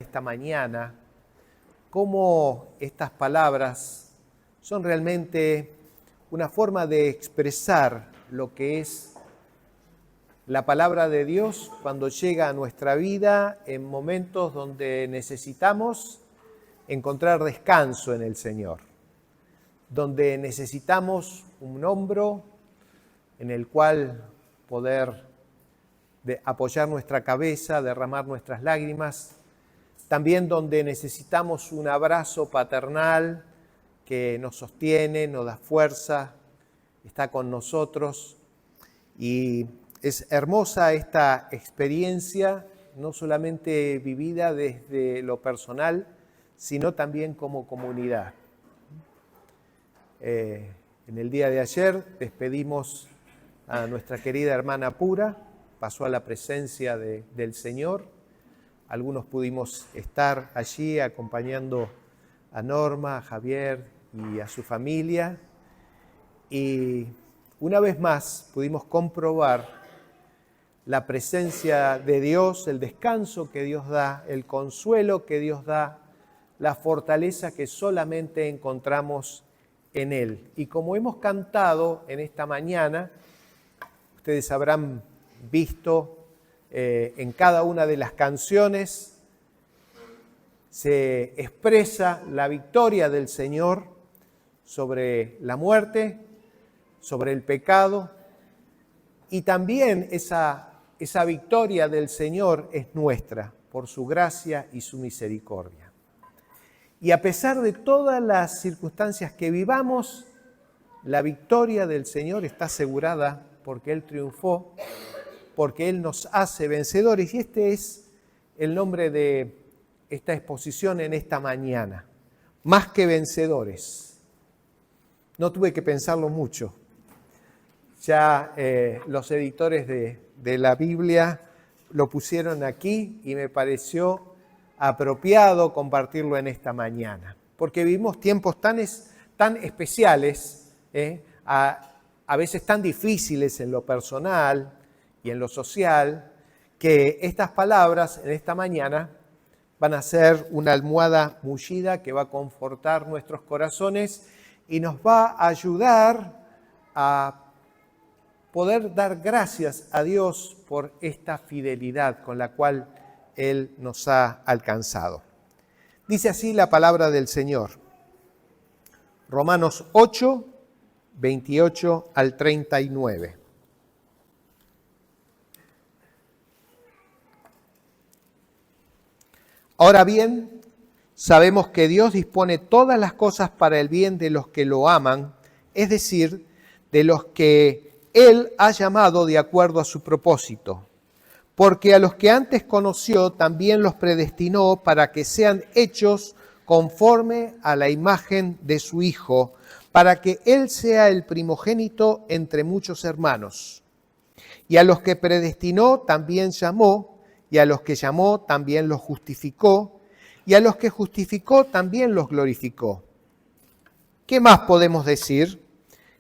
Esta mañana, cómo estas palabras son realmente una forma de expresar lo que es la palabra de Dios cuando llega a nuestra vida en momentos donde necesitamos encontrar descanso en el Señor, donde necesitamos un hombro en el cual poder apoyar nuestra cabeza, derramar nuestras lágrimas, también donde necesitamos un abrazo paternal que nos sostiene, nos da fuerza, está con nosotros. Y es hermosa esta experiencia, no solamente vivida desde lo personal, sino también como comunidad. En el día de ayer despedimos a nuestra querida hermana Pura, pasó a la presencia del Señor. Algunos pudimos estar allí acompañando a Norma, a Javier y a su familia. Y una vez más pudimos comprobar la presencia de Dios, el descanso que Dios da, el consuelo que Dios da, la fortaleza que solamente encontramos en Él. Y como hemos cantado en esta mañana, ustedes habrán visto en cada una de las canciones se expresa la victoria del Señor sobre la muerte, sobre el pecado, y también esa victoria del Señor es nuestra por su gracia y su misericordia. Y a pesar de todas las circunstancias que vivamos, la victoria del Señor está asegurada porque Él triunfó, porque Él nos hace vencedores. Y este es el nombre de esta exposición en esta mañana. Más que vencedores. No tuve que pensarlo mucho. Ya los editores de la Biblia lo pusieron aquí y me pareció apropiado compartirlo en esta mañana. Porque vivimos tiempos tan especiales, a veces tan difíciles en lo personal y en lo social, que estas palabras en esta mañana van a ser una almohada mullida que va a confortar nuestros corazones y nos va a ayudar a poder dar gracias a Dios por esta fidelidad con la cual Él nos ha alcanzado. Dice así la palabra del Señor. Romanos 8, 28 al 39. Ahora bien, sabemos que Dios dispone todas las cosas para el bien de los que lo aman, es decir, de los que Él ha llamado de acuerdo a su propósito. Porque a los que antes conoció también los predestinó para que sean hechos conforme a la imagen de su Hijo, para que Él sea el primogénito entre muchos hermanos. Y a los que predestinó también llamó, y a los que llamó también los justificó, y a los que justificó también los glorificó. ¿Qué más podemos decir?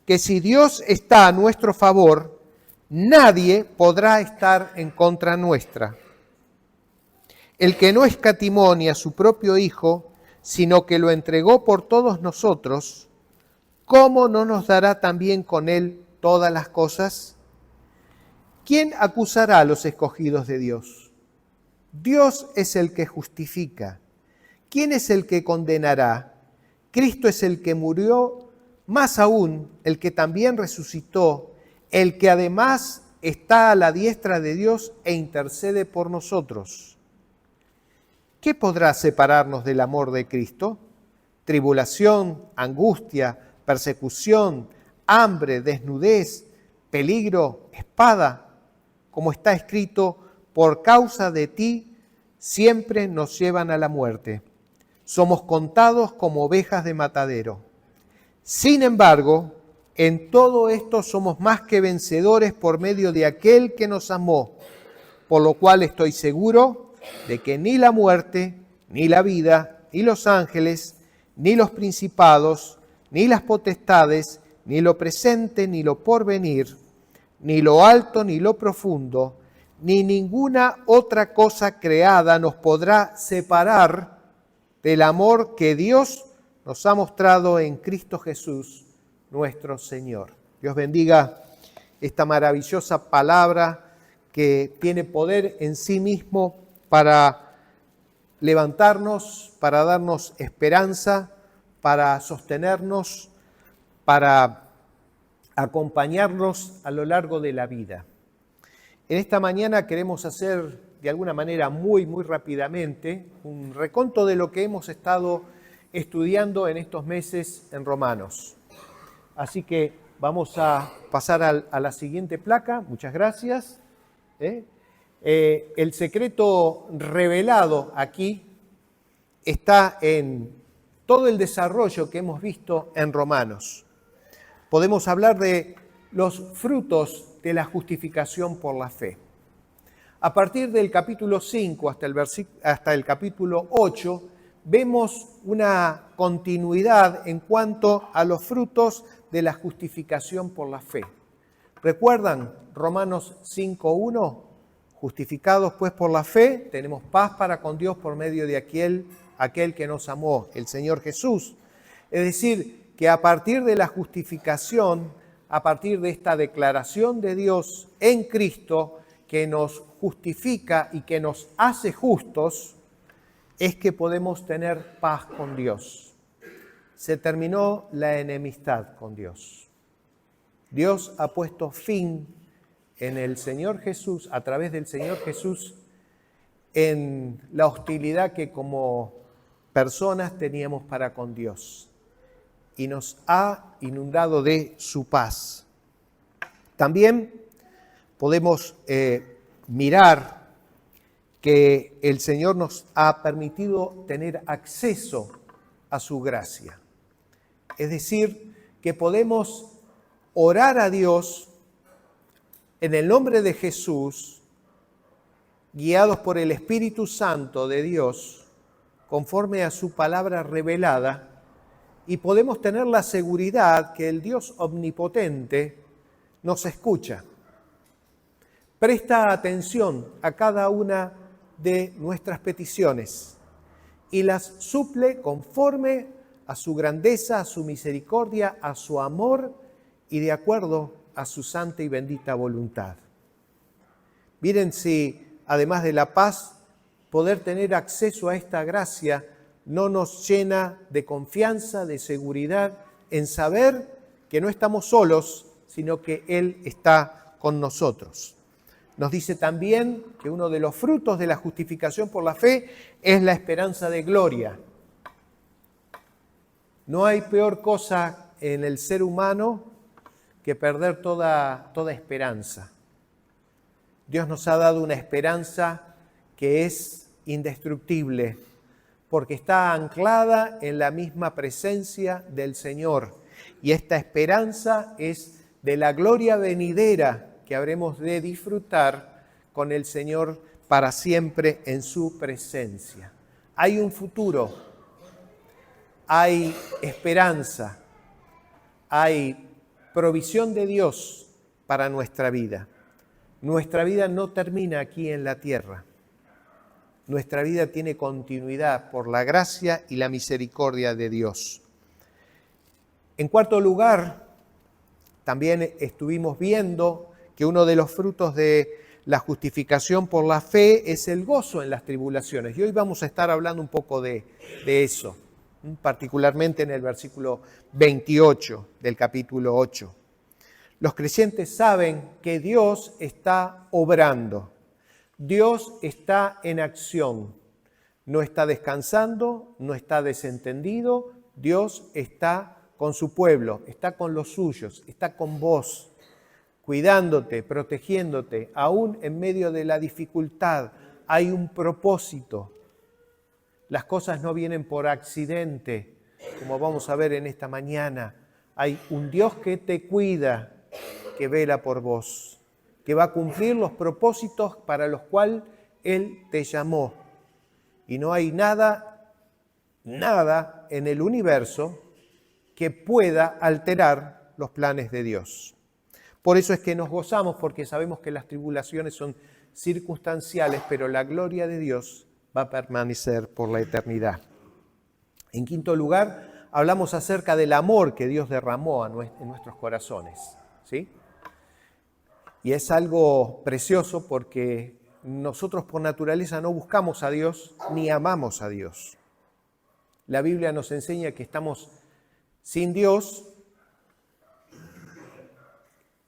Que si Dios está a nuestro favor, nadie podrá estar en contra nuestra. El que no escatimó ni a su propio Hijo, sino que lo entregó por todos nosotros, ¿cómo no nos dará también con Él todas las cosas? ¿Quién acusará a los escogidos de Dios? Dios es el que justifica. ¿Quién es el que condenará? Cristo es el que murió, más aún el que también resucitó, el que además está a la diestra de Dios e intercede por nosotros. ¿Qué podrá separarnos del amor de Cristo? Tribulación, angustia, persecución, hambre, desnudez, peligro, espada. Como está escrito, por causa de ti siempre nos llevan a la muerte. Somos contados como ovejas de matadero. Sin embargo, en todo esto somos más que vencedores por medio de aquel que nos amó, por lo cual estoy seguro de que ni la muerte, ni la vida, ni los ángeles, ni los principados, ni las potestades, ni lo presente, ni lo porvenir, ni lo alto, ni lo profundo, ni ninguna otra cosa creada nos podrá separar del amor que Dios nos ha mostrado en Cristo Jesús, nuestro Señor. Dios bendiga esta maravillosa palabra que tiene poder en sí mismo para levantarnos, para darnos esperanza, para sostenernos, para acompañarnos a lo largo de la vida. En esta mañana queremos hacer de alguna manera muy rápidamente un reconto de lo que hemos estado estudiando en estos meses en Romanos. Así que vamos a pasar a la siguiente placa. Muchas gracias. El secreto revelado aquí está en todo el desarrollo que hemos visto en Romanos. Podemos hablar de los frutos de la justificación por la fe. A partir del capítulo 5 hasta el capítulo 8, vemos una continuidad en cuanto a los frutos de la justificación por la fe. ¿Recuerdan Romanos 5:1? Justificados pues por la fe, tenemos paz para con Dios por medio de aquel que nos amó, el Señor Jesús. Es decir, que a partir de la justificación, a partir de esta declaración de Dios en Cristo, que nos justifica y que nos hace justos, es que podemos tener paz con Dios. Se terminó la enemistad con Dios. Dios ha puesto fin en el Señor Jesús, a través del Señor Jesús, en la hostilidad que como personas teníamos para con Dios. Y nos ha inundado de su paz. También podemos mirar que el Señor nos ha permitido tener acceso a su gracia. Es decir, que podemos orar a Dios en el nombre de Jesús, guiados por el Espíritu Santo de Dios, conforme a su palabra revelada, y podemos tener la seguridad que el Dios omnipotente nos escucha. Presta atención a cada una de nuestras peticiones y las suple conforme a su grandeza, a su misericordia, a su amor y de acuerdo a su santa y bendita voluntad. Miren si, además de la paz, poder tener acceso a esta gracia no nos llena de confianza, de seguridad, en saber que no estamos solos, sino que Él está con nosotros. Nos dice también que uno de los frutos de la justificación por la fe es la esperanza de gloria. No hay peor cosa en el ser humano que perder toda esperanza. Dios nos ha dado una esperanza que es indestructible, porque está anclada en la misma presencia del Señor. Y esta esperanza es de la gloria venidera que habremos de disfrutar con el Señor para siempre en su presencia. Hay un futuro, hay esperanza, hay provisión de Dios para nuestra vida. Nuestra vida no termina aquí en la tierra. Nuestra vida tiene continuidad por la gracia y la misericordia de Dios. En cuarto lugar, también estuvimos viendo que uno de los frutos de la justificación por la fe es el gozo en las tribulaciones. Y hoy vamos a estar hablando un poco de eso, particularmente en el versículo 28 del capítulo 8. Los creyentes saben que Dios está obrando. Dios está en acción, no está descansando, no está desentendido. Dios está con su pueblo, está con los suyos, está con vos, cuidándote, protegiéndote, aún en medio de la dificultad. Hay un propósito. Las cosas no vienen por accidente, como vamos a ver en esta mañana. Hay un Dios que te cuida, que vela por vos, que va a cumplir los propósitos para los cuales Él te llamó. Y no hay nada en el universo que pueda alterar los planes de Dios. Por eso es que nos gozamos, porque sabemos que las tribulaciones son circunstanciales, pero la gloria de Dios va a permanecer por la eternidad. En quinto lugar, hablamos acerca del amor que Dios derramó en nuestros corazones, ¿sí? Y es algo precioso porque nosotros por naturaleza no buscamos a Dios ni amamos a Dios. La Biblia nos enseña que estamos sin Dios,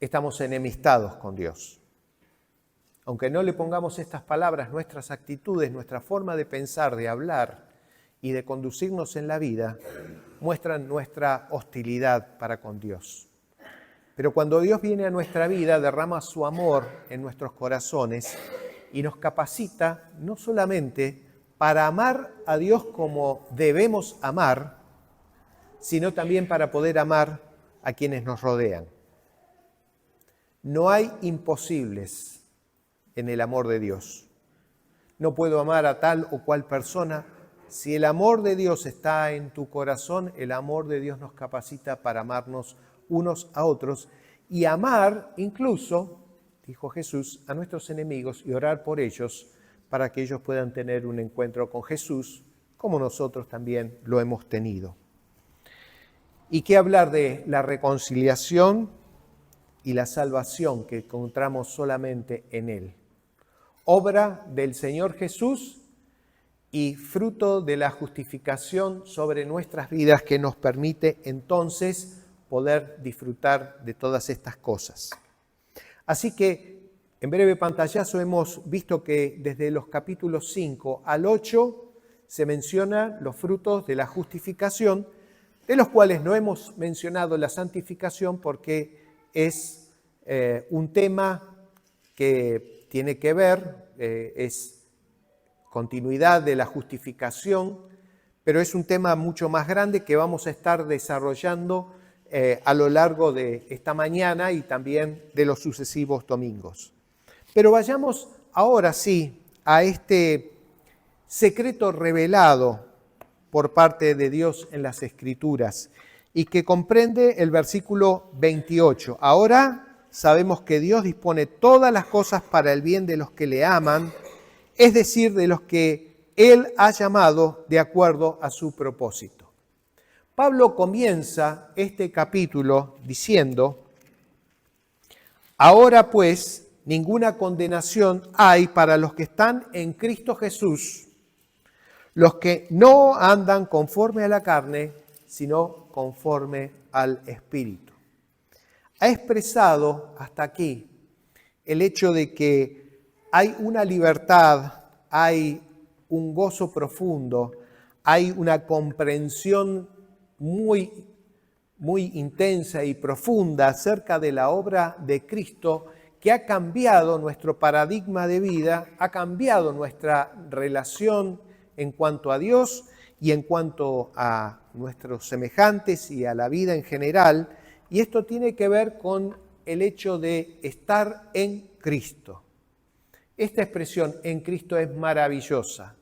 estamos enemistados con Dios. Aunque no le pongamos estas palabras, nuestras actitudes, nuestra forma de pensar, de hablar y de conducirnos en la vida, muestran nuestra hostilidad para con Dios. Pero cuando Dios viene a nuestra vida, derrama su amor en nuestros corazones y nos capacita no solamente para amar a Dios como debemos amar, sino también para poder amar a quienes nos rodean. No hay imposibles en el amor de Dios. No puedo amar a tal o cual persona. Si el amor de Dios está en tu corazón, el amor de Dios nos capacita para amarnos unos a otros y amar incluso, dijo Jesús, a nuestros enemigos y orar por ellos para que ellos puedan tener un encuentro con Jesús, como nosotros también lo hemos tenido. ¿Y qué hablar de la reconciliación y la salvación que encontramos solamente en Él? Obra del Señor Jesús y fruto de la justificación sobre nuestras vidas que nos permite entonces poder disfrutar de todas estas cosas. Así que en breve pantallazo hemos visto que desde los capítulos 5 al 8 se mencionan los frutos de la justificación, de los cuales no hemos mencionado la santificación porque es un tema que tiene que ver, es continuidad de la justificación, pero es un tema mucho más grande que vamos a estar desarrollando a lo largo de esta mañana y también de los sucesivos domingos. Pero vayamos ahora sí a este secreto revelado por parte de Dios en las Escrituras y que comprende el versículo 28. Ahora sabemos que Dios dispone todas las cosas para el bien de los que le aman, es decir, de los que Él ha llamado de acuerdo a su propósito. Pablo comienza este capítulo diciendo: ahora pues ninguna condenación hay para los que están en Cristo Jesús, los que no andan conforme a la carne, sino conforme al Espíritu. Ha expresado hasta aquí el hecho de que hay una libertad, hay un gozo profundo, hay una comprensión muy intensa y profunda acerca de la obra de Cristo que ha cambiado nuestro paradigma de vida, ha cambiado nuestra relación en cuanto a Dios y en cuanto a nuestros semejantes y a la vida en general. Y esto tiene que ver con el hecho de estar en Cristo. Esta expresión en Cristo es maravillosa,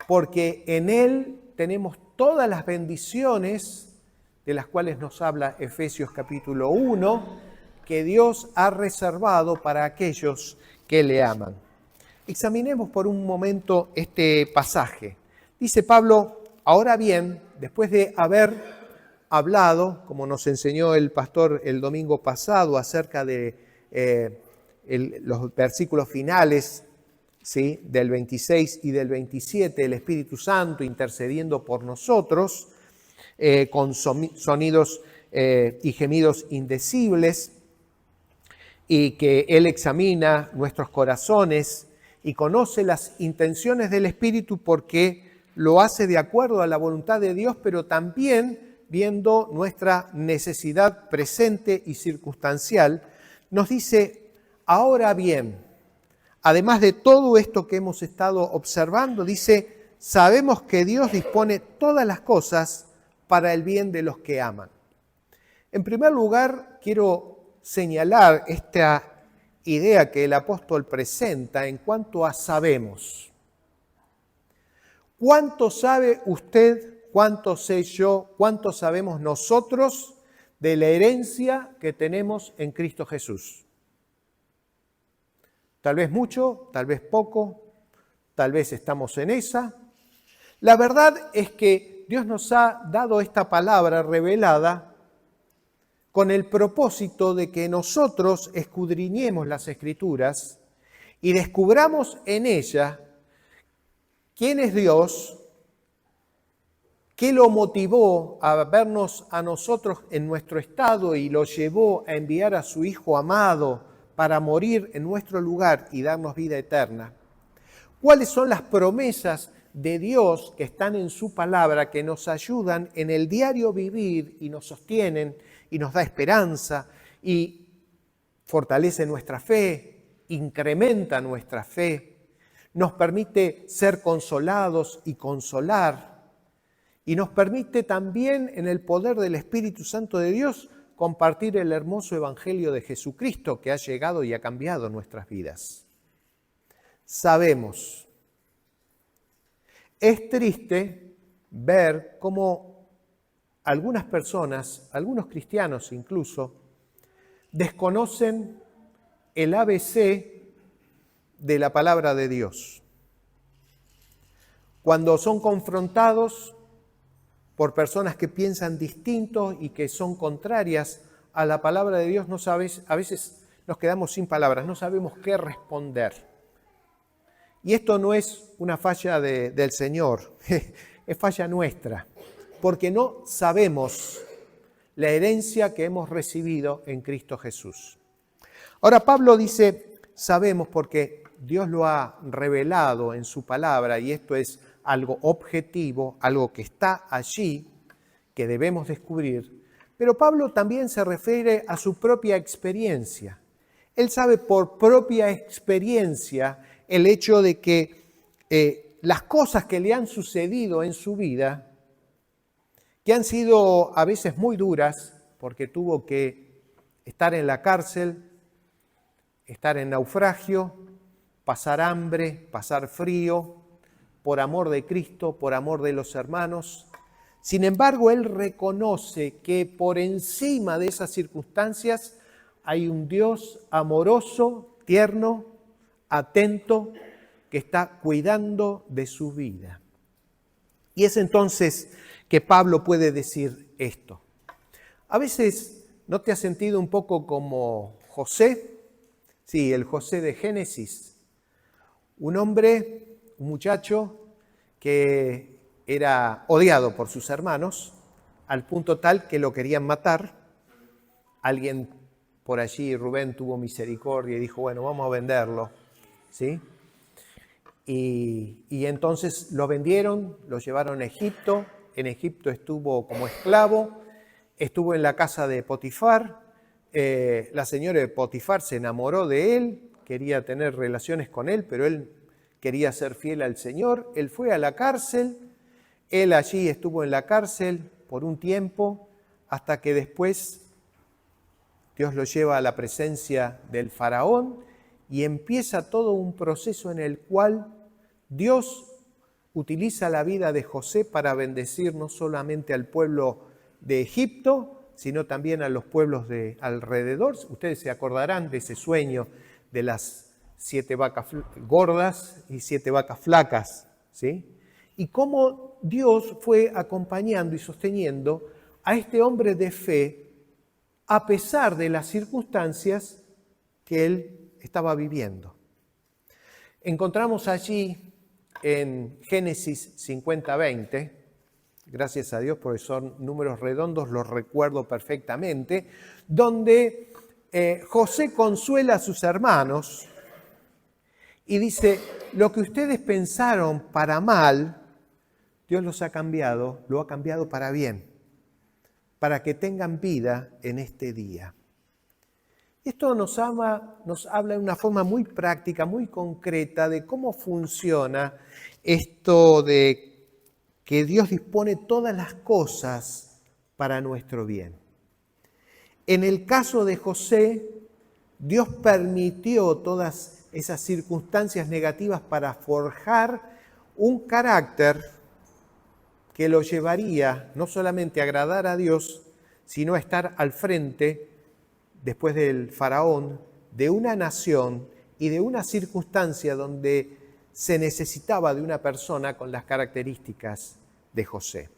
porque en Él tenemos todas las bendiciones de las cuales nos habla Efesios capítulo 1, que Dios ha reservado para aquellos que le aman. Examinemos por un momento este pasaje. Dice Pablo: ahora bien, después de haber hablado, como nos enseñó el pastor el domingo pasado, acerca de los versículos finales, ¿sí?, del 26 y del 27, el Espíritu Santo intercediendo por nosotros, con sonidos y gemidos indecibles, y que Él examina nuestros corazones y conoce las intenciones del Espíritu porque lo hace de acuerdo a la voluntad de Dios, pero también viendo nuestra necesidad presente y circunstancial, nos dice: ahora bien, además de todo esto que hemos estado observando, dice, sabemos que Dios dispone todas las cosas para el bien de los que aman. En primer lugar, quiero señalar esta idea que el apóstol presenta en cuanto a sabemos. ¿Cuánto sabe usted? ¿Cuánto sé yo? ¿Cuánto sabemos nosotros de la herencia que tenemos en Cristo Jesús? Tal vez mucho, tal vez poco, tal vez estamos en esa. La verdad es que Dios nos ha dado esta palabra revelada con el propósito de que nosotros escudriñemos las Escrituras y descubramos en ella quién es Dios, qué lo motivó a vernos a nosotros en nuestro estado y lo llevó a enviar a su Hijo amado para morir en nuestro lugar y darnos vida eterna. ¿Cuáles son las promesas de Dios que están en su palabra, que nos ayudan en el diario vivir y nos sostienen y nos da esperanza y fortalece nuestra fe, incrementa nuestra fe, nos permite ser consolados y consolar, y nos permite también en el poder del Espíritu Santo de Dios compartir el hermoso Evangelio de Jesucristo que ha llegado y ha cambiado nuestras vidas? Sabemos, es triste ver cómo algunas personas, algunos cristianos incluso, desconocen el ABC de la palabra de Dios. Cuando son confrontados por personas que piensan distinto y que son contrarias a la palabra de Dios, a veces nos quedamos sin palabras, no sabemos qué responder. Y esto no es una falla del Señor, es falla nuestra, porque no sabemos la herencia que hemos recibido en Cristo Jesús. Ahora Pablo dice, sabemos porque Dios lo ha revelado en su palabra, y esto es algo objetivo, algo que está allí, que debemos descubrir. Pero Pablo también se refiere a su propia experiencia. Él sabe por propia experiencia el hecho de que las cosas que le han sucedido en su vida, que han sido a veces muy duras, porque tuvo que estar en la cárcel, estar en naufragio, pasar hambre, pasar frío, por amor de Cristo, por amor de los hermanos. Sin embargo, él reconoce que por encima de esas circunstancias hay un Dios amoroso, tierno, atento, que está cuidando de su vida. Y es entonces que Pablo puede decir esto. A veces, ¿no te has sentido un poco como José? Sí, el José de Génesis. Un hombre, un muchacho que era odiado por sus hermanos, al punto tal que lo querían matar. Alguien por allí, Rubén, tuvo misericordia y dijo, bueno, vamos a venderlo. ¿Sí? Y entonces lo vendieron, lo llevaron a Egipto. En Egipto estuvo como esclavo, estuvo en la casa de Potifar. La señora de Potifar se enamoró de él, quería tener relaciones con él, pero él quería ser fiel al Señor. Él fue a la cárcel, él allí estuvo en la cárcel por un tiempo, hasta que después Dios lo lleva a la presencia del faraón y empieza todo un proceso en el cual Dios utiliza la vida de José para bendecir no solamente al pueblo de Egipto, sino también a los pueblos de alrededor. Ustedes se acordarán de ese sueño de las 7 vacas gordas y 7 vacas flacas, ¿sí? Y cómo Dios fue acompañando y sosteniendo a este hombre de fe a pesar de las circunstancias que él estaba viviendo. Encontramos allí en Génesis 50:20, gracias a Dios porque son números redondos, los recuerdo perfectamente, donde José consuela a sus hermanos y dice, lo que ustedes pensaron para mal, Dios lo ha cambiado para bien, para que tengan vida en este día. Esto nos habla de una forma muy práctica, muy concreta de cómo funciona esto de que Dios dispone todas las cosas para nuestro bien. En el caso de José, Dios permitió todas esas circunstancias negativas para forjar un carácter que lo llevaría no solamente a agradar a Dios, sino a estar al frente después del faraón, de una nación y de una circunstancia donde se necesitaba de una persona con las características de José.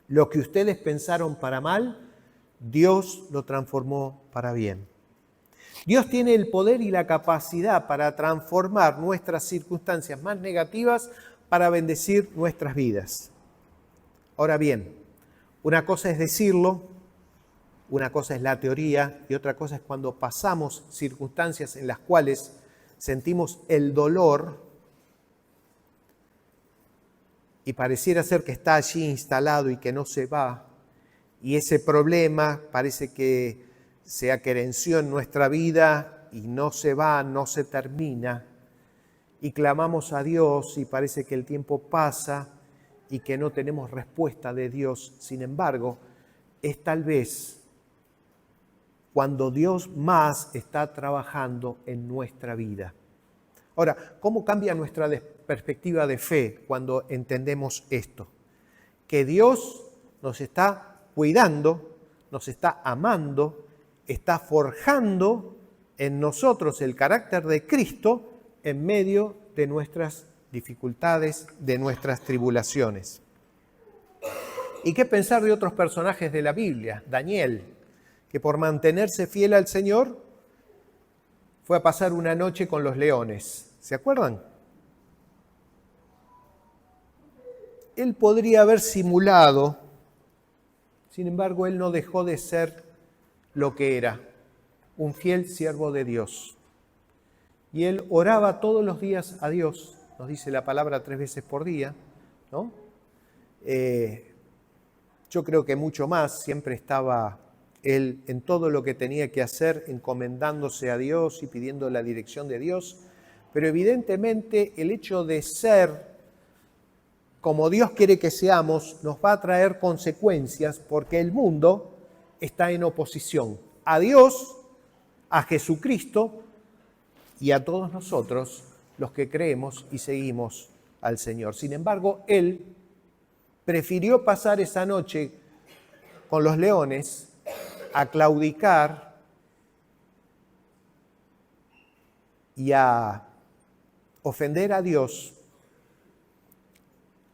Lo que ustedes pensaron para mal, Dios lo transformó para bien. Dios tiene el poder y la capacidad para transformar nuestras circunstancias más negativas para bendecir nuestras vidas. Ahora bien, una cosa es decirlo, una cosa es la teoría y otra cosa es cuando pasamos circunstancias en las cuales sentimos el dolor y pareciera ser que está allí instalado y que no se va, y ese problema parece que se aquerenció en nuestra vida y no se va, no se termina, y clamamos a Dios y parece que el tiempo pasa y que no tenemos respuesta de Dios. Sin embargo, es tal vez cuando Dios más está trabajando en nuestra vida. Ahora, ¿cómo cambia nuestra perspectiva de fe cuando entendemos esto? Que Dios nos está cuidando, nos está amando, está forjando en nosotros el carácter de Cristo en medio de nuestras dificultades, de nuestras tribulaciones. ¿Y qué pensar de otros personajes de la Biblia? Daniel, que por mantenerse fiel al Señor fue a pasar una noche con los leones. ¿Se acuerdan? Él podría haber simulado, sin embargo, él no dejó de ser lo que era, un fiel siervo de Dios. Y él oraba todos los días a Dios, nos dice la palabra 3 veces por día, ¿no? Yo creo que mucho más, siempre estaba él en todo lo que tenía que hacer, encomendándose a Dios y pidiendo la dirección de Dios, pero evidentemente el hecho de ser como Dios quiere que seamos nos va a traer consecuencias porque el mundo está en oposición a Dios, a Jesucristo y a todos nosotros los que creemos y seguimos al Señor. Sin embargo, él prefirió pasar esa noche con los leones a claudicar y a ofender a Dios,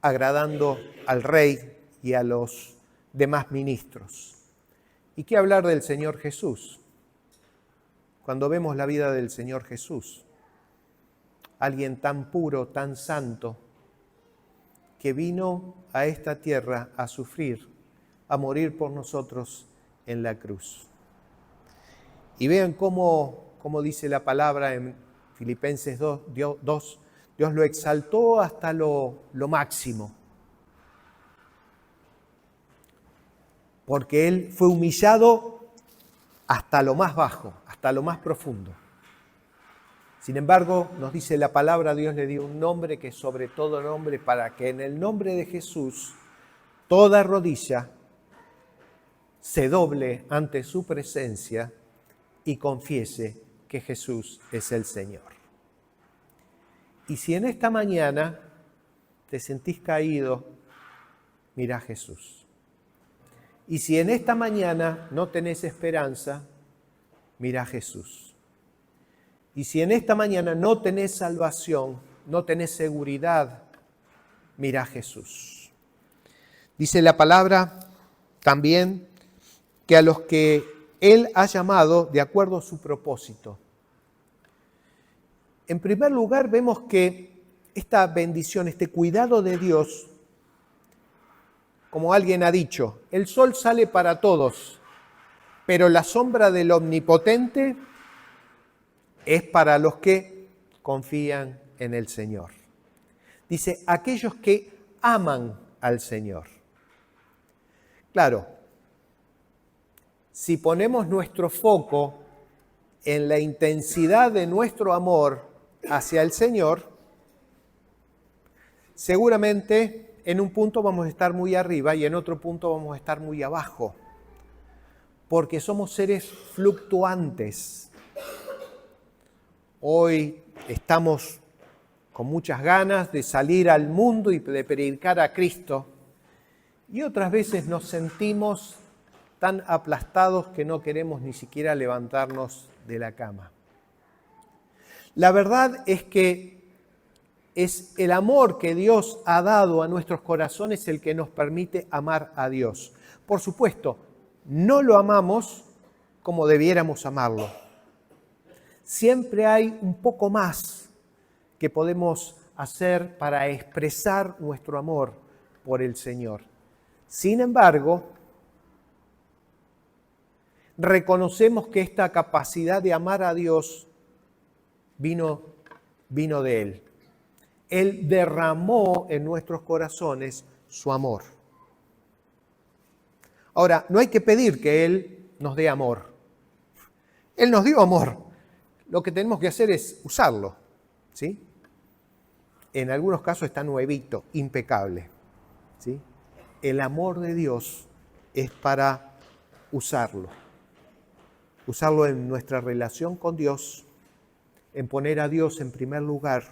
agradando al rey y a los demás ministros. ¿Y qué hablar del Señor Jesús? Cuando vemos la vida del Señor Jesús, alguien tan puro, tan santo, que vino a esta tierra a sufrir, a morir por nosotros en la cruz. Y vean cómo dice la palabra en Filipenses 2, Dios lo exaltó hasta lo máximo, porque Él fue humillado hasta lo más bajo, hasta lo más profundo. Sin embargo, nos dice la palabra, Dios le dio un nombre que es sobre todo nombre, para que en el nombre de Jesús toda rodilla se doble ante su presencia y confiese que Jesús es el Señor. Y si en esta mañana te sentís caído, mira a Jesús. Y si en esta mañana no tenés esperanza, mira a Jesús. Y si en esta mañana no tenés salvación, no tenés seguridad, mira a Jesús. Dice la palabra también que a los que Él ha llamado de acuerdo a su propósito. En primer lugar, vemos que esta bendición, este cuidado de Dios, como alguien ha dicho, el sol sale para todos, pero la sombra del Omnipotente es para los que confían en el Señor. Dice, aquellos que aman al Señor. Claro, si ponemos nuestro foco en la intensidad de nuestro amor hacia el Señor, seguramente en un punto vamos a estar muy arriba y en otro punto vamos a estar muy abajo, porque somos seres fluctuantes. Hoy estamos con muchas ganas de salir al mundo y de predicar a Cristo, y otras veces nos sentimos tan aplastados que no queremos ni siquiera levantarnos de la cama. La verdad es que es el amor que Dios ha dado a nuestros corazones el que nos permite amar a Dios. Por supuesto, no lo amamos como debiéramos amarlo. Siempre hay un poco más que podemos hacer para expresar nuestro amor por el Señor. Sin embargo, reconocemos que esta capacidad de amar a Dios vino de Él. Él derramó en nuestros corazones su amor. Ahora, no hay que pedir que Él nos dé amor. Él nos dio amor. Lo que tenemos que hacer es usarlo, ¿sí? En algunos casos está nuevito, impecable, ¿sí? El amor de Dios es para usarlo. Usarlo en nuestra relación con Dios, en poner a Dios en primer lugar,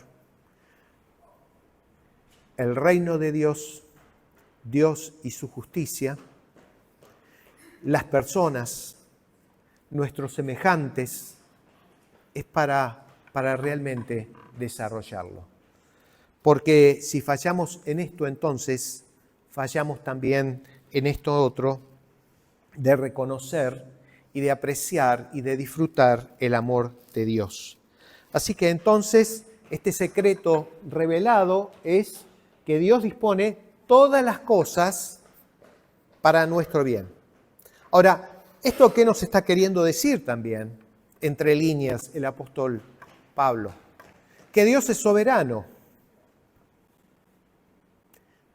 el reino de Dios, Dios y su justicia, las personas, nuestros semejantes, es para realmente desarrollarlo. Porque si fallamos en esto, entonces fallamos también en esto otro, de reconocer y de apreciar y de disfrutar el amor de Dios. Así que entonces este secreto revelado es que Dios dispone todas las cosas para nuestro bien. Ahora, ¿esto qué nos está queriendo decir también, entre líneas, el apóstol Pablo? Que Dios es soberano.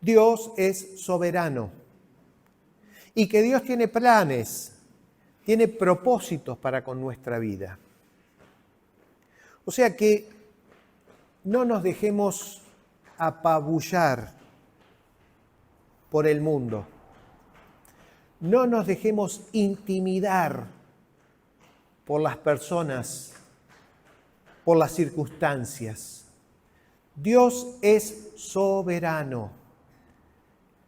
Dios es soberano. Y que Dios tiene planes, tiene propósitos para con nuestra vida. O sea que no nos dejemos apabullar por el mundo. No nos dejemos intimidar por las personas, por las circunstancias. Dios es soberano.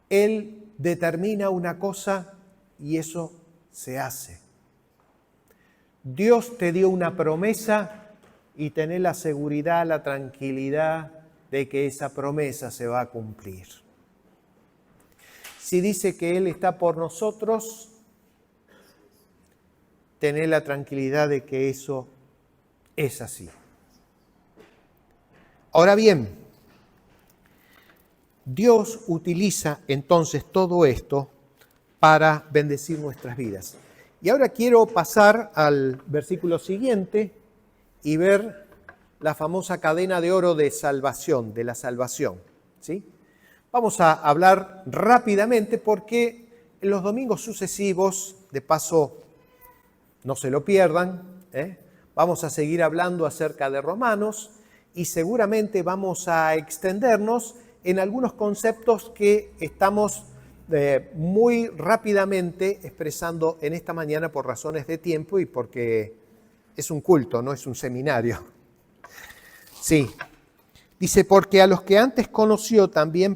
Él determina una cosa y eso se hace. Dios te dio una promesa y tenés la seguridad, la tranquilidad de que esa promesa se va a cumplir. Si dice que Él está por nosotros, tenés la tranquilidad de que eso es así. Ahora bien, Dios utiliza entonces todo esto para bendecir nuestras vidas. Y ahora quiero pasar al versículo siguiente y ver la famosa cadena de oro de salvación, de la salvación, ¿sí? Vamos a hablar rápidamente porque en los domingos sucesivos, de paso, no se lo pierdan, vamos a seguir hablando acerca de Romanos y seguramente vamos a extendernos en algunos conceptos que estamos muy rápidamente expresando en esta mañana por razones de tiempo y porque es un culto, no es un seminario. Sí, dice, porque a los que antes conoció también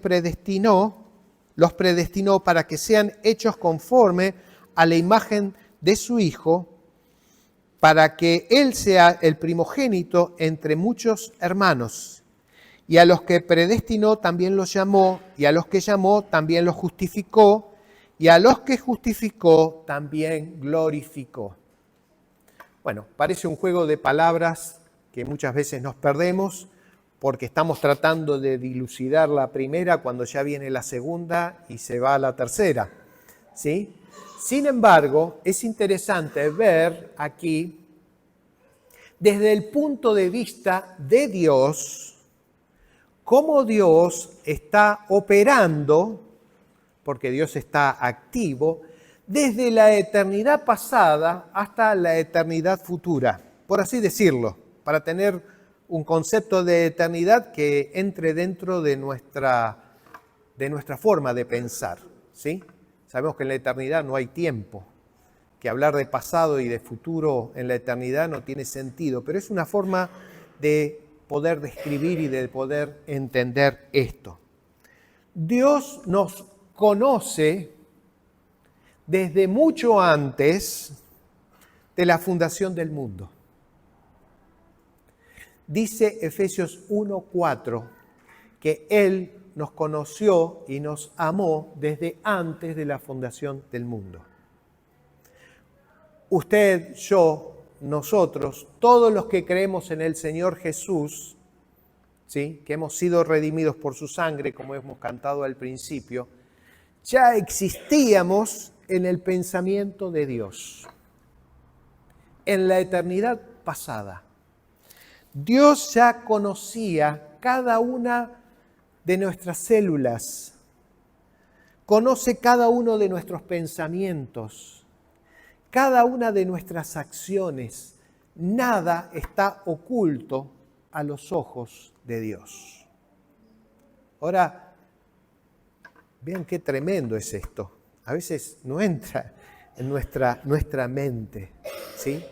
los predestinó para que sean hechos conforme a la imagen de su Hijo, para que Él sea el primogénito entre muchos hermanos. Y a los que predestinó también los llamó, y a los que llamó también los justificó, y a los que justificó también glorificó. Bueno, parece un juego de palabras que muchas veces nos perdemos porque estamos tratando de dilucidar la primera cuando ya viene la segunda y se va a la tercera, ¿sí? Sin embargo, es interesante ver aquí, desde el punto de vista de Dios, cómo Dios está operando, porque Dios está activo, desde la eternidad pasada hasta la eternidad futura, por así decirlo, para tener un concepto de eternidad que entre dentro de nuestra forma de pensar, ¿sí? Sabemos que en la eternidad no hay tiempo, que hablar de pasado y de futuro en la eternidad no tiene sentido, pero es una forma de poder describir y de poder entender esto. Dios nos conoce desde mucho antes de la fundación del mundo. Dice Efesios 1:4 que Él nos conoció y nos amó desde antes de la fundación del mundo. Usted, yo, nosotros, todos los que creemos en el Señor Jesús, ¿sí?, que hemos sido redimidos por su sangre, como hemos cantado al principio, ya existíamos en el pensamiento de Dios, en la eternidad pasada. Dios ya conocía cada una de nuestras células, conoce cada uno de nuestros pensamientos, cada una de nuestras acciones. Nada está oculto a los ojos de Dios. Ahora, vean qué tremendo es esto. A veces no entra en nuestra mente, ¿sí?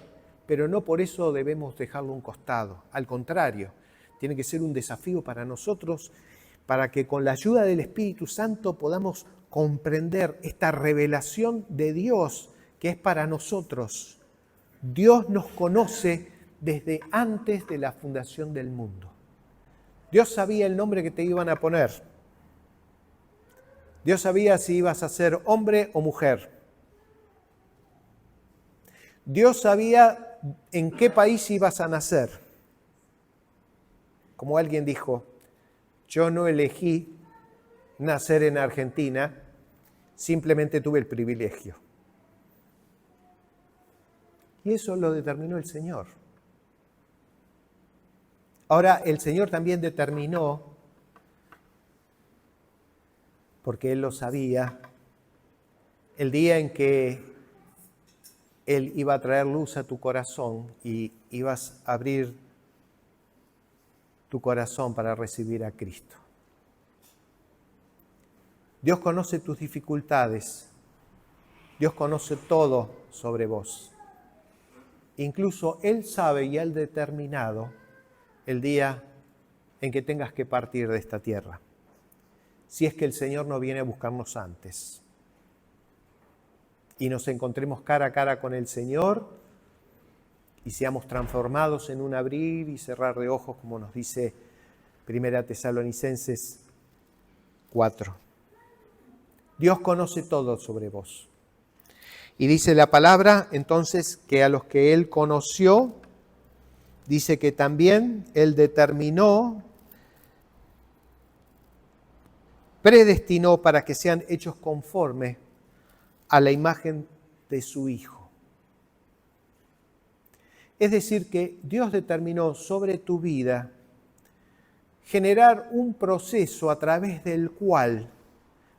Pero no por eso debemos dejarlo a un costado. Al contrario, tiene que ser un desafío para nosotros, para que con la ayuda del Espíritu Santo podamos comprender esta revelación de Dios que es para nosotros. Dios nos conoce desde antes de la fundación del mundo. Dios sabía el nombre que te iban a poner. Dios sabía si ibas a ser hombre o mujer. Dios sabía en qué país ibas a nacer. Como alguien dijo, yo no elegí nacer en Argentina, simplemente tuve el privilegio. Y eso lo determinó el Señor. Ahora, el Señor también determinó, porque Él lo sabía, el día en que Él iba a traer luz a tu corazón y ibas a abrir tu corazón para recibir a Cristo. Dios conoce tus dificultades. Dios conoce todo sobre vos. Incluso Él sabe y Él determinado el día en que tengas que partir de esta tierra, si es que el Señor no viene a buscarnos antes y nos encontremos cara a cara con el Señor y seamos transformados en un abrir y cerrar de ojos, como nos dice 1 Tesalonicenses 4. Dios conoce todo sobre vos. Y dice la palabra, entonces, que a los que Él conoció, dice que también Él determinó, predestinó para que sean hechos conforme a la imagen de su Hijo. Es decir, que Dios determinó sobre tu vida generar un proceso a través del cual,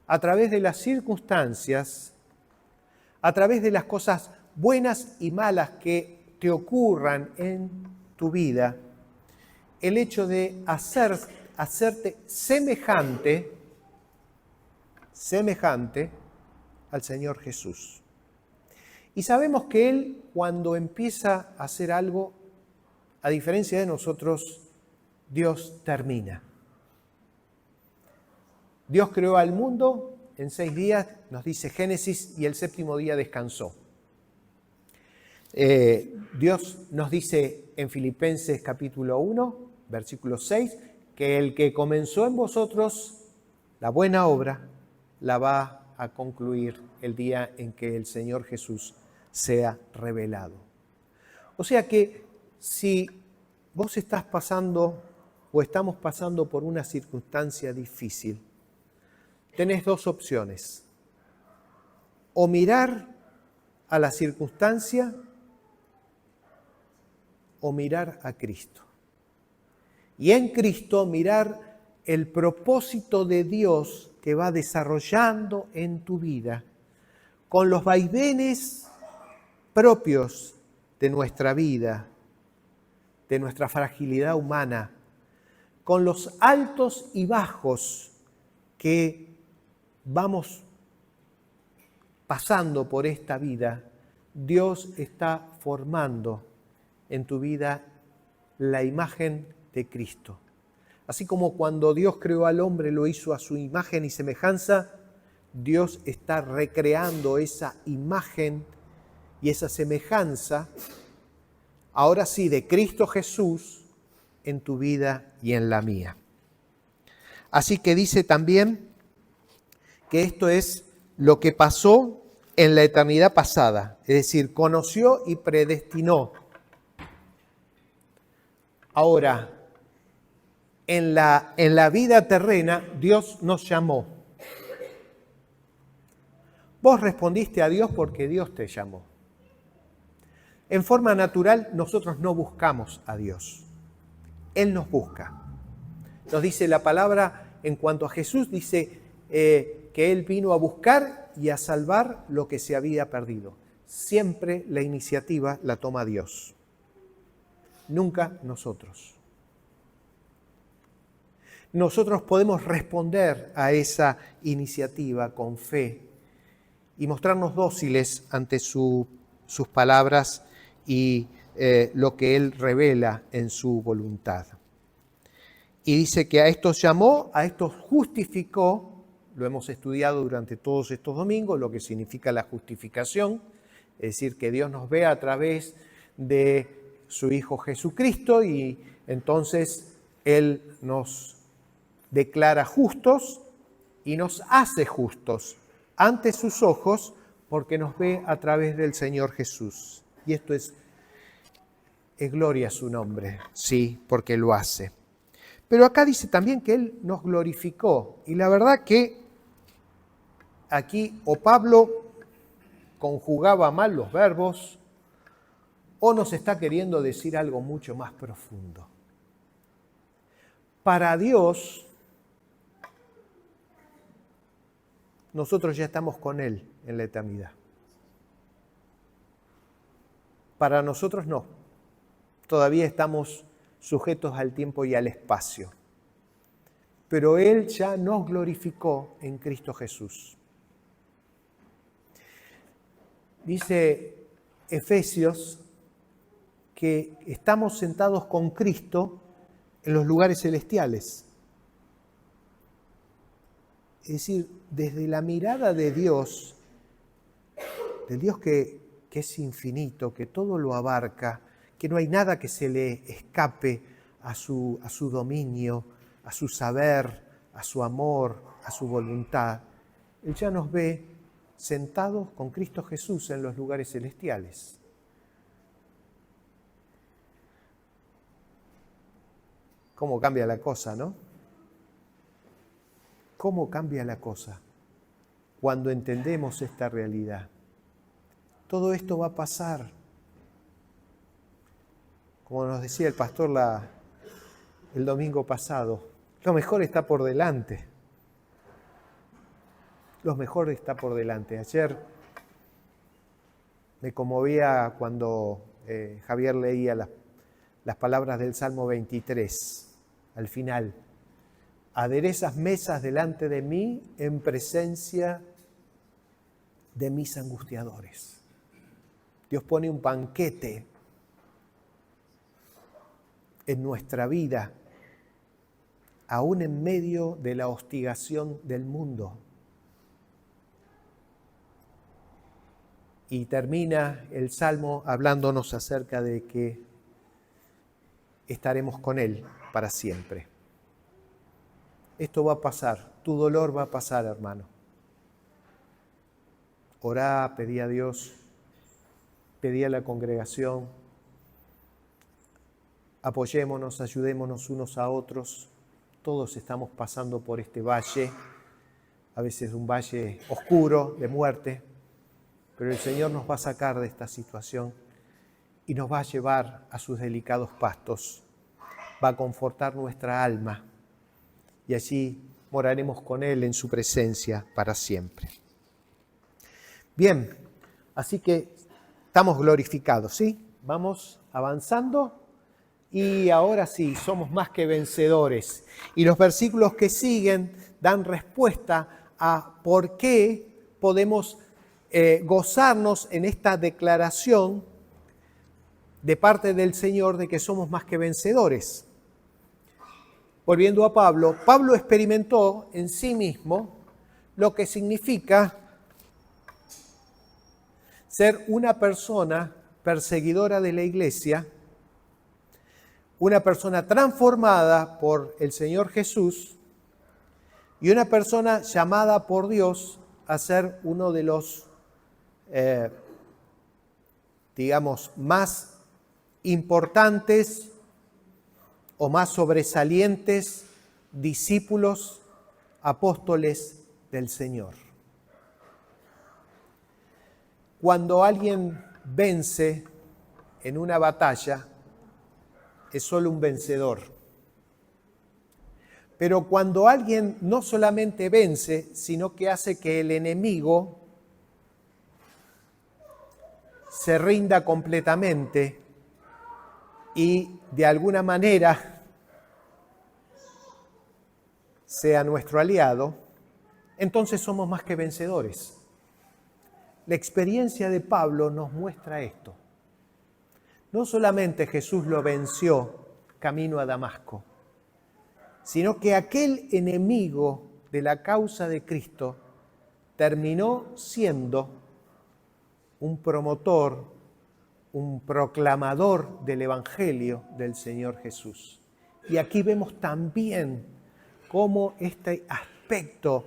a través de las circunstancias, a través de las cosas buenas y malas que te ocurran en tu vida, el hecho de hacerte semejante al Señor Jesús. Y sabemos que Él, cuando empieza a hacer algo, a diferencia de nosotros, Dios termina. Dios creó al mundo en 6 días, nos dice Génesis, y el 7º día descansó. Dios nos dice en Filipenses capítulo 1, versículo 6, que el que comenzó en vosotros la buena obra, la va a concluir el día en que el Señor Jesús sea revelado. O sea que si vos estás pasando o estamos pasando por una circunstancia difícil, tenés 2 opciones: o mirar a la circunstancia o mirar a Cristo. Y en Cristo mirar el propósito de Dios que va desarrollando en tu vida con los vaivenes propios de nuestra vida, de nuestra fragilidad humana, con los altos y bajos que vamos pasando por esta vida. Dios está formando en tu vida la imagen de Cristo. Así como cuando Dios creó al hombre, lo hizo a su imagen y semejanza, Dios está recreando esa imagen y esa semejanza, ahora sí, de Cristo Jesús en tu vida y en la mía. Así que dice también que esto es lo que pasó en la eternidad pasada, es decir, conoció y predestinó. Ahora, en la vida terrena, Dios nos llamó. Vos respondiste a Dios porque Dios te llamó. En forma natural, nosotros no buscamos a Dios. Él nos busca. Nos dice la palabra en cuanto a Jesús, dice que Él vino a buscar y a salvar lo que se había perdido. Siempre la iniciativa la toma Dios, nunca nosotros. Nosotros podemos responder a esa iniciativa con fe y mostrarnos dóciles ante sus palabras y lo que Él revela en su voluntad. Y dice que a estos llamó, a estos justificó. Lo hemos estudiado durante todos estos domingos, lo que significa la justificación, es decir, que Dios nos ve a través de su Hijo Jesucristo y entonces Él nos declara justos y nos hace justos ante sus ojos porque nos ve a través del Señor Jesús. Y esto es gloria a su nombre, sí, porque lo hace. Pero acá dice también que Él nos glorificó. Y la verdad que aquí o Pablo conjugaba mal los verbos o nos está queriendo decir algo mucho más profundo. Para Dios, nosotros ya estamos con Él en la eternidad. Para nosotros no. Todavía estamos sujetos al tiempo y al espacio. Pero Él ya nos glorificó en Cristo Jesús. Dice Efesios que estamos sentados con Cristo en los lugares celestiales. Es decir, desde la mirada de Dios, del Dios que es infinito, que todo lo abarca, que no hay nada que se le escape a su dominio, a su saber, a su amor, a su voluntad. Él ya nos ve sentados con Cristo Jesús en los lugares celestiales. ¿Cómo cambia la cosa, no? ¿Cómo cambia la cosa cuando entendemos esta realidad? Todo esto va a pasar. Como nos decía el pastor el domingo pasado, lo mejor está por delante. Lo mejor está por delante. Ayer me conmovía cuando Javier leía las palabras del Salmo 23, al final. Aderezas mesas delante de mí en presencia de mis angustiadores. Dios pone un banquete en nuestra vida, aún en medio de la hostigación del mundo. Y termina el Salmo hablándonos acerca de que estaremos con Él para siempre. Esto va a pasar, tu dolor va a pasar, hermano. Orá, pedí a Dios, pedí a la congregación, apoyémonos, ayudémonos unos a otros. Todos estamos pasando por este valle, a veces un valle oscuro de muerte, pero el Señor nos va a sacar de esta situación y nos va a llevar a sus delicados pastos, va a confortar nuestra alma y allí moraremos con Él en su presencia para siempre. Bien, así que estamos glorificados, ¿sí? Vamos avanzando y ahora sí, somos más que vencedores. Y los versículos que siguen dan respuesta a por qué podemos gozarnos en esta declaración de parte del Señor de que somos más que vencedores. Volviendo a Pablo, Pablo experimentó en sí mismo lo que significa ser una persona perseguidora de la iglesia, una persona transformada por el Señor Jesús y una persona llamada por Dios a ser uno de los, más importantes o más sobresalientes discípulos, apóstoles del Señor. Cuando alguien vence en una batalla, es solo un vencedor. Pero cuando alguien no solamente vence, sino que hace que el enemigo se rinda completamente y de alguna manera sea nuestro aliado, entonces somos más que vencedores. La experiencia de Pablo nos muestra esto. No solamente Jesús lo venció camino a Damasco, sino que aquel enemigo de la causa de Cristo terminó siendo un promotor, un proclamador del Evangelio del Señor Jesús. Y aquí vemos también cómo este aspecto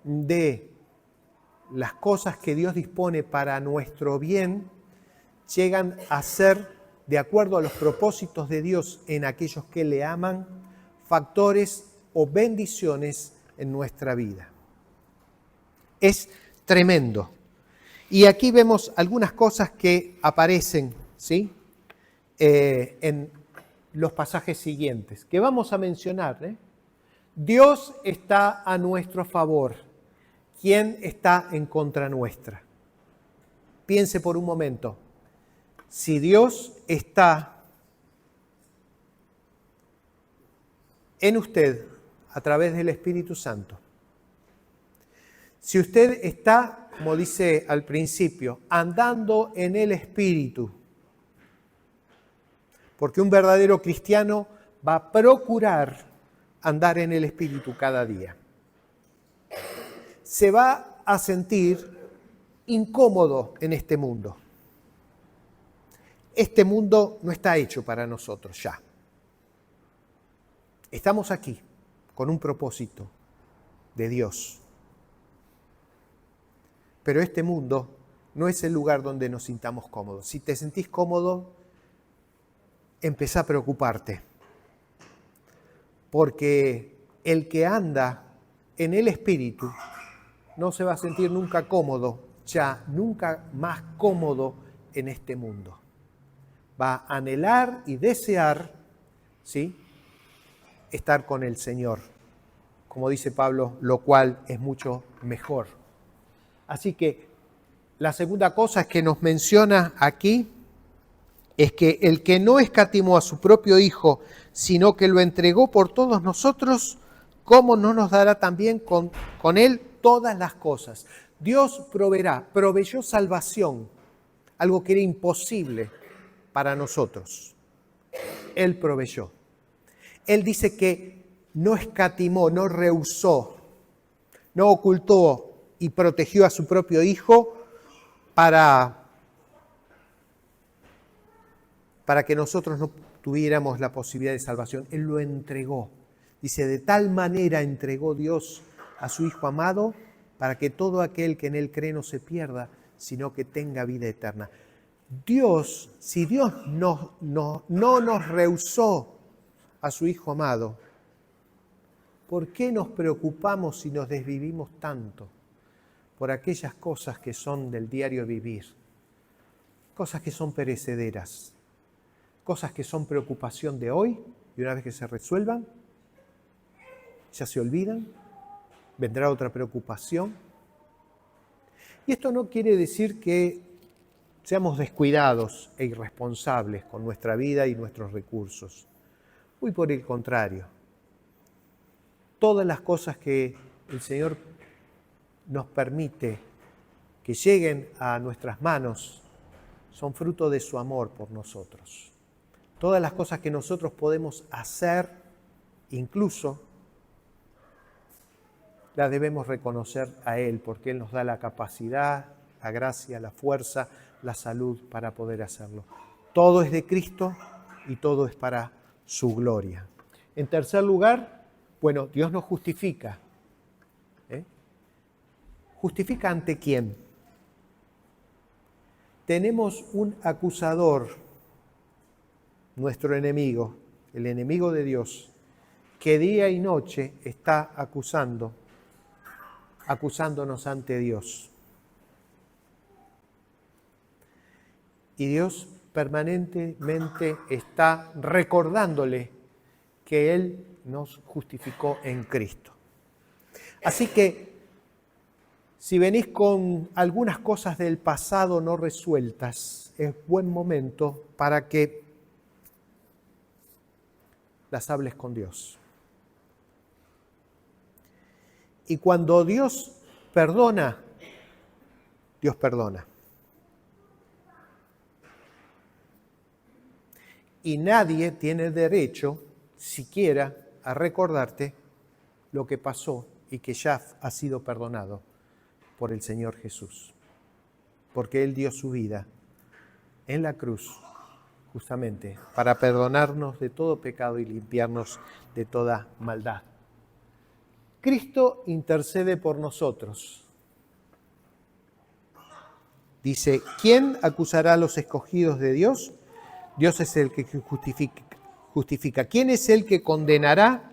de las cosas que Dios dispone para nuestro bien llegan a ser, de acuerdo a los propósitos de Dios en aquellos que le aman, factores o bendiciones en nuestra vida. Es tremendo. Y aquí vemos algunas cosas que aparecen, ¿sí? En los pasajes siguientes, que vamos a mencionar. Dios está a nuestro favor. ¿Quién está en contra nuestra? Piense por un momento. Si Dios está en usted a través del Espíritu Santo, si usted está, como dice al principio, andando en el Espíritu, porque un verdadero cristiano va a procurar andar en el Espíritu cada día, se va a sentir incómodo en este mundo. Este mundo no está hecho para nosotros ya. Estamos aquí con un propósito de Dios. Pero este mundo no es el lugar donde nos sintamos cómodos. Si te sentís cómodo, empezá a preocuparte. Porque el que anda en el Espíritu no se va a sentir nunca cómodo, ya nunca más cómodo en este mundo. Va a anhelar y desear, ¿sí?, estar con el Señor. Como dice Pablo, lo cual es mucho mejor. Así que la segunda cosa que nos menciona aquí es que el que no escatimó a su propio Hijo, sino que lo entregó por todos nosotros, ¿cómo no nos dará también con Él todas las cosas? Dios proveyó salvación, algo que era imposible para nosotros. Él proveyó. Él dice que no escatimó, no rehusó, no ocultó y protegió a su propio Hijo para que nosotros no tuviéramos la posibilidad de salvación. Él lo entregó. Dice, de tal manera entregó Dios a su Hijo amado para que todo aquel que en Él cree no se pierda, sino que tenga vida eterna. Dios, si Dios no nos rehusó a su Hijo amado, ¿por qué nos preocupamos y nos desvivimos tanto por aquellas cosas que son del diario vivir? Cosas que son perecederas, cosas que son preocupación de hoy y una vez que se resuelvan, ya se olvidan, vendrá otra preocupación. Y esto no quiere decir que seamos descuidados e irresponsables con nuestra vida y nuestros recursos. Muy por el contrario. Todas las cosas que el Señor nos permite que lleguen a nuestras manos son fruto de su amor por nosotros. Todas las cosas que nosotros podemos hacer, incluso, las debemos reconocer a Él, porque Él nos da la capacidad, la gracia, la fuerza, la salud para poder hacerlo. Todo es de Cristo y todo es para su gloria. En tercer lugar, bueno, Dios nos justifica. ¿Justifica ante quién? Tenemos un acusador, nuestro enemigo, el enemigo de Dios, que día y noche está acusándonos ante Dios. Y Dios permanentemente está recordándole que Él nos justificó en Cristo. Así que, si venís con algunas cosas del pasado no resueltas, es buen momento para que las hables con Dios. Y cuando Dios perdona, Dios perdona. Y nadie tiene derecho siquiera a recordarte lo que pasó y que ya ha sido perdonado por el Señor Jesús. Porque Él dio su vida en la cruz justamente para perdonarnos de todo pecado y limpiarnos de toda maldad. Cristo intercede por nosotros. Dice, ¿quién acusará a los escogidos de Dios? Dios es el que justifica. ¿Quién es el que condenará?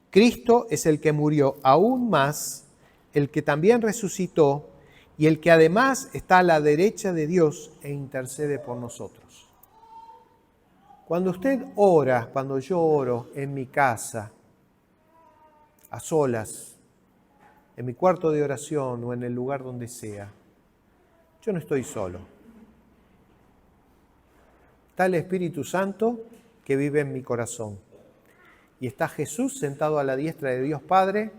Cristo es el que murió, aún más, el que también resucitó y el que además está a la derecha de Dios e intercede por nosotros. Cuando usted ora, cuando yo oro en mi casa, a solas, en mi cuarto de oración o en el lugar donde sea, yo no estoy solo. Está el Espíritu Santo que vive en mi corazón. Y está Jesús sentado a la diestra de Dios Padre.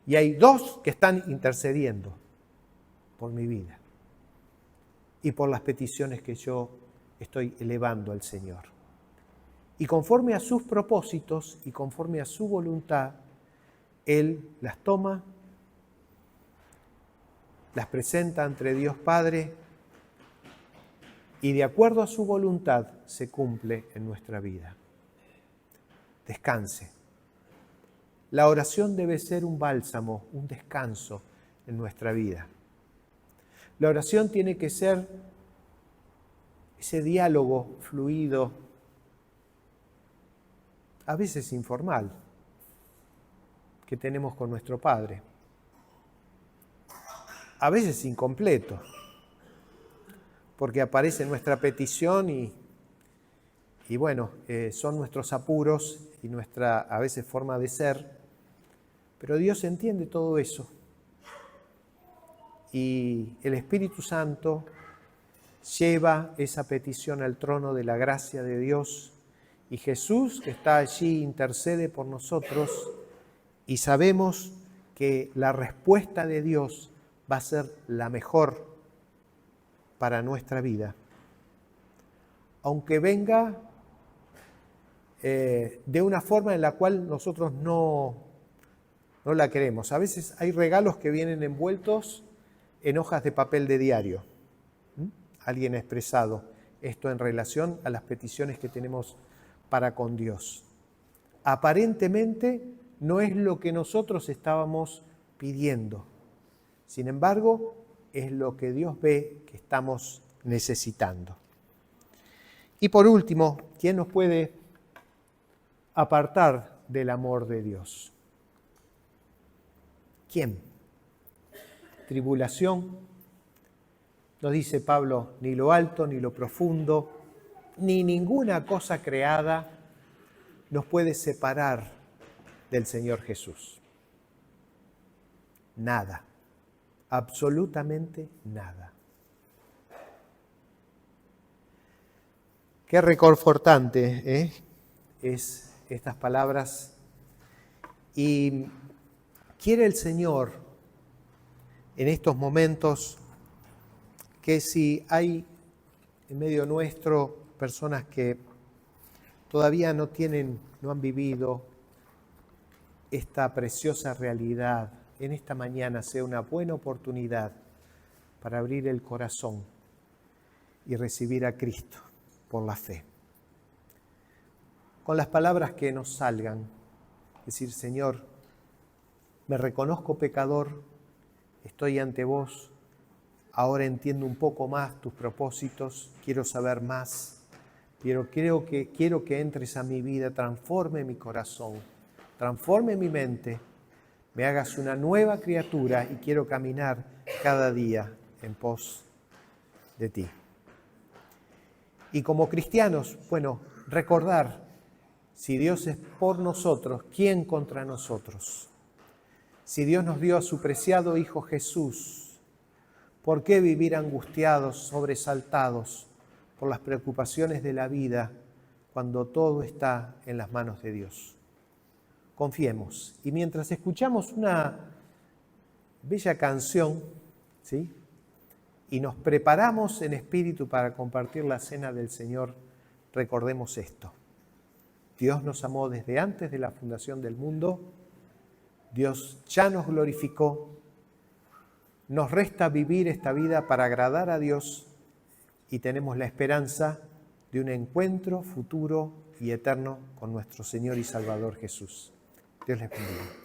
Y hay dos que están intercediendo por mi vida y por las peticiones que yo estoy elevando al Señor. Y conforme a sus propósitos y conforme a su voluntad, Él las toma, las presenta ante Dios Padre y de acuerdo a su voluntad se cumple en nuestra vida. Descanse. La oración debe ser un bálsamo, un descanso en nuestra vida. La oración tiene que ser ese diálogo fluido, a veces informal, que tenemos con nuestro Padre. A veces incompleto, porque aparece nuestra petición y bueno, son nuestros apuros y nuestra a veces forma de ser, pero Dios entiende todo eso. Y el Espíritu Santo lleva esa petición al trono de la gracia de Dios y Jesús, que está allí, intercede por nosotros y sabemos que la respuesta de Dios va a ser la mejor para nuestra vida. Aunque venga de una forma en la cual nosotros no la queremos. A veces hay regalos que vienen envueltos en hojas de papel de diario. Alguien ha expresado esto en relación a las peticiones que tenemos para con Dios. Aparentemente no es lo que nosotros estábamos pidiendo. Sin embargo, es lo que Dios ve que estamos necesitando. Y por último, ¿quién nos puede apartar del amor de Dios? ¿Quién? Tribulación. Nos dice Pablo, ni lo alto, ni lo profundo, ni ninguna cosa creada nos puede separar del Señor Jesús. Nada, absolutamente nada. Qué reconfortante es estas palabras. Y quiere el Señor en estos momentos que si hay en medio nuestro personas que todavía no han vivido esta preciosa realidad, en esta mañana sea una buena oportunidad para abrir el corazón y recibir a Cristo, por la fe. Con las palabras que nos salgan, decir, Señor, me reconozco pecador, estoy ante vos, ahora entiendo un poco más tus propósitos, quiero saber más, pero quiero que entres a mi vida, transforme mi corazón, transforme mi mente, me hagas una nueva criatura y quiero caminar cada día en pos de ti. Y como cristianos, bueno, recordar, si Dios es por nosotros, ¿quién contra nosotros? Si Dios nos dio a su preciado Hijo Jesús, ¿por qué vivir angustiados, sobresaltados por las preocupaciones de la vida cuando todo está en las manos de Dios? Confiemos. Y mientras escuchamos una bella canción, ¿sí?, y nos preparamos en espíritu para compartir la cena del Señor, recordemos esto. Dios nos amó desde antes de la fundación del mundo, Dios ya nos glorificó, nos resta vivir esta vida para agradar a Dios y tenemos la esperanza de un encuentro futuro y eterno con nuestro Señor y Salvador Jesús. Dios les bendiga.